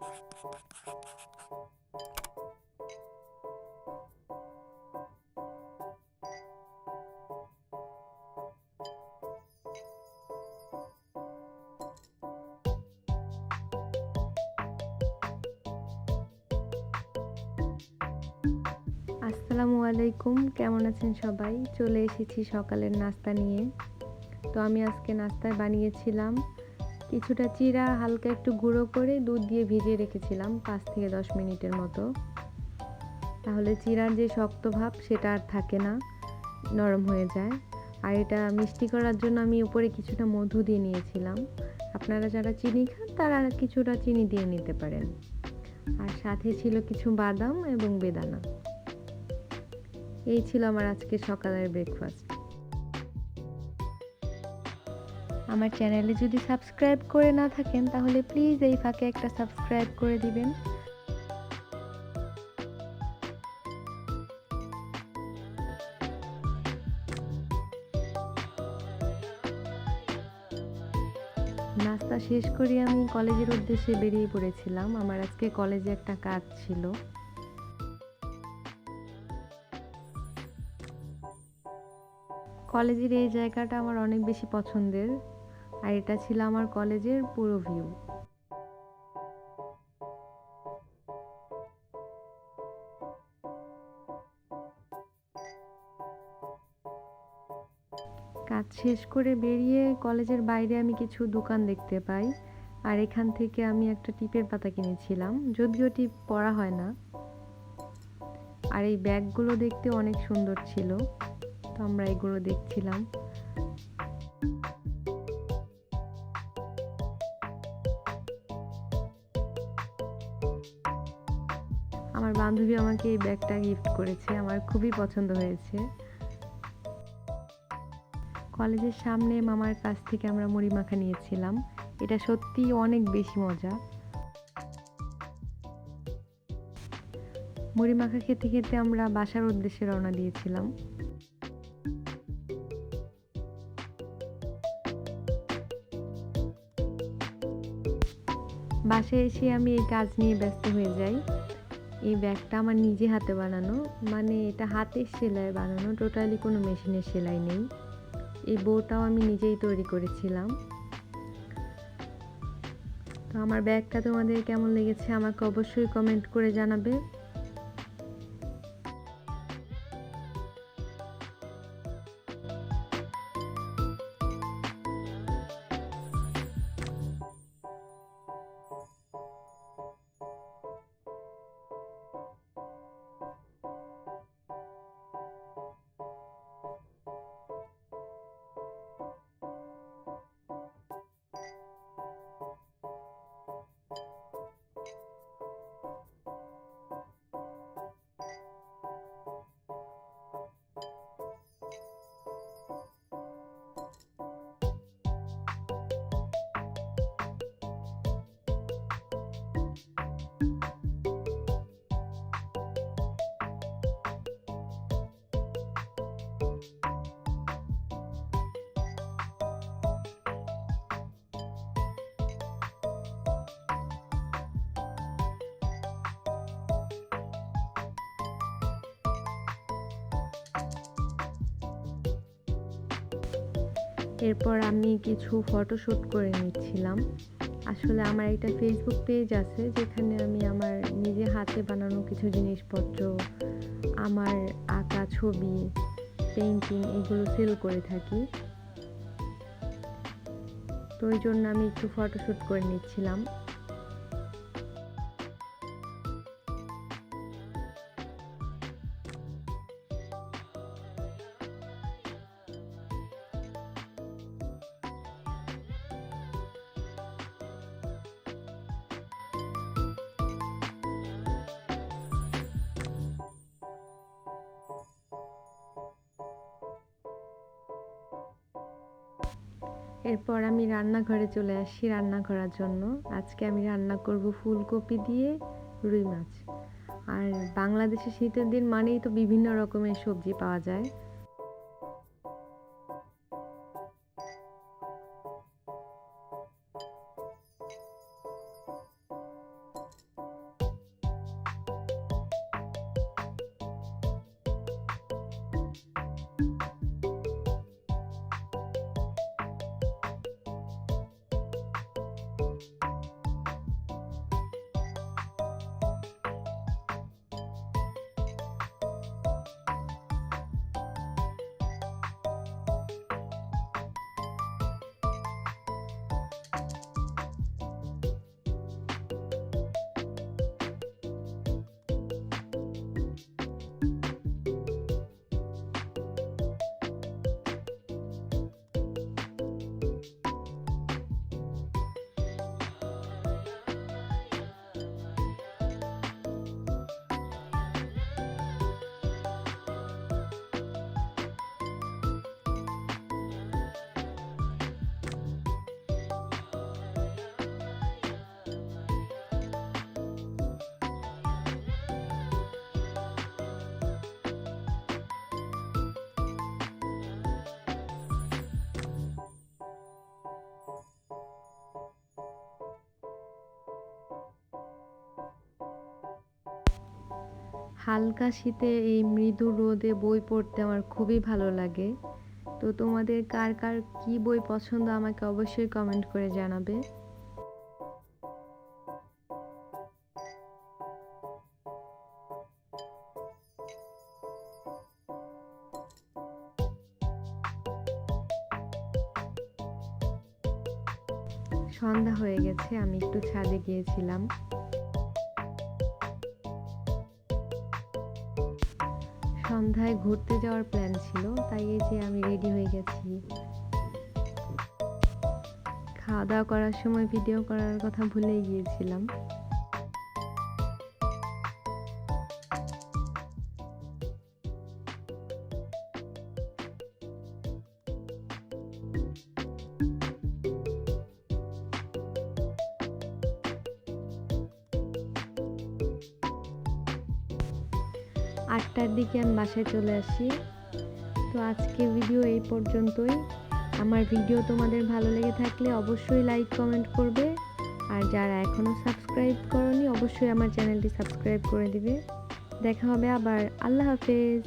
আসসালামু আলাইকুম, কেমন আছেন সবাই? চলে এসেছি সকালের নাস্তা নিয়ে। তো আমি আজকে নাস্তায় বানিয়েছিলাম কিছুটা চিড়া হালকা একটু গুঁড়ো করে দুধ দিয়ে ভিজিয়ে রেখেছিলাম 5 থেকে 10 মিনিটের মতো। তাহলে চিড়ার যে শক্ত ভাব সেটা আর থাকে না, নরম হয়ে যায়। আর এটা মিষ্টি করার জন্য আমি উপরে কিছুটা মধু দিয়ে নিয়েছিলাম। আপনারা যারা চিনি খান তারা কিছুটা চিনি দিয়ে নিতে পারেন। আর সাথে ছিল কিছু বাদাম এবং বেদানা। এই ছিল আমার আজকে সকালের ব্রেকফাস্ট। আমার চ্যানেলে যদি সাবস্ক্রাইব করে না থাকেন তাহলে প্লিজ এই ফাঁকে একটা সাবস্ক্রাইব করে দিবেন। নাস্তা শেষ করে আমি কলেজের উদ্দেশ্যে বেরিয়ে পড়েছিলাম। আমার আজকে কলেজে একটা কাজ ছিল। কলেজের এই জায়গাটা আমার অনেক বেশি পছন্দের, আর এটা ছিল আমার কলেজের পুরো ভিউ। কাজ শেষ করে বেরিয়ে কলেজের বাইরে আমি কিছু দোকান দেখতে পাই, আর এখান থেকে আমি একটা টিপের পাতা কিনেছিলাম, যদিও টিপ পরা হয় না। আর এই ব্যাগগুলো দেখতে অনেক সুন্দর ছিল, তো আমরা এগুলো দেখছিলাম। আমার বান্ধবী আমাকে এই ব্যাগটা গিফট করেছে, আমার খুবই পছন্দ হয়েছে। কলেজের সামনে মামার কাছ থেকে আমরা মুড়ি মাখা নিয়েছিলাম, এটা সত্যিই অনেক বেশি মজা। মুড়ি মাখা খেতে খেতে আমরা বাসার উদ্দেশ্যে রওনা দিয়েছিলাম। বাসায় এসে আমি এই কাজ নিয়ে ব্যস্ত হয়ে যাই। এই ব্যাগটা আমার নিজে হাতে বানানো, মানে এটা হাতের সেলাই বানানো, টোটালি কোনো মেশিনের সেলাই নেই। এই বউটাও আমি নিজেই তৈরি করেছিলাম। তো আমার ব্যাগটা তোমাদের কেমন লেগেছে আমাকে অবশ্যই কমেন্ট করে জানাবে। এরপর আমি কিছু ফটোশ্যুট করে নিচ্ছিলাম। আসলে আমার একটা ফেসবুক পেজ আছে যেখানে আমি আমার নিজে হাতে বানানো কিছু জিনিসপত্র, আমার আঁকা ছবি, পেইন্টিং এগুলো সেল করে থাকি। তো ওই জন্য আমি একটু ফটোশ্যুট করে নিচ্ছিলাম। এরপর আমি রান্নাঘরে চলে আসি রান্না করার জন্য। আজকে আমি রান্না করব ফুলকপি দিয়ে রুই মাছ। আর বাংলাদেশে শীতের দিন মানেই তো বিভিন্ন রকমের সবজি পাওয়া যায়। হালকা শীতে এই মৃদু রোদে বই পড়তে আমার খুবই ভালো লাগে। তো তোমাদের কার কার কি বই পছন্দ আমাকে অবশ্যই কমেন্ট করে জানাবে। সন্ধ্যা হয়ে গেছে, আমি একটু ছাদে গিয়েছিলাম। সন্ধ্যায় ঘুরতে যাওয়ার প্ল্যান ছিল, তাই এই যে আমি রেডি হয়ে গেছি। খাওয়া দাওয়া করার সময় ভিডিও করার কথা ভুলেই গিয়েছিলাম। আটটার দিকে আমি বাসায় চলে আসি। তো আজকে ভিডিও এই পর্যন্তই। আমার ভিডিও তোমাদের ভালো লেগে থাকলে অবশ্যই লাইক কমেন্ট করবে, আর যারা এখনও সাবস্ক্রাইব করনি অবশ্যই আমার চ্যানেলটি সাবস্ক্রাইব করে দিবে। দেখা হবে আবার। আল্লাহ হাফেজ।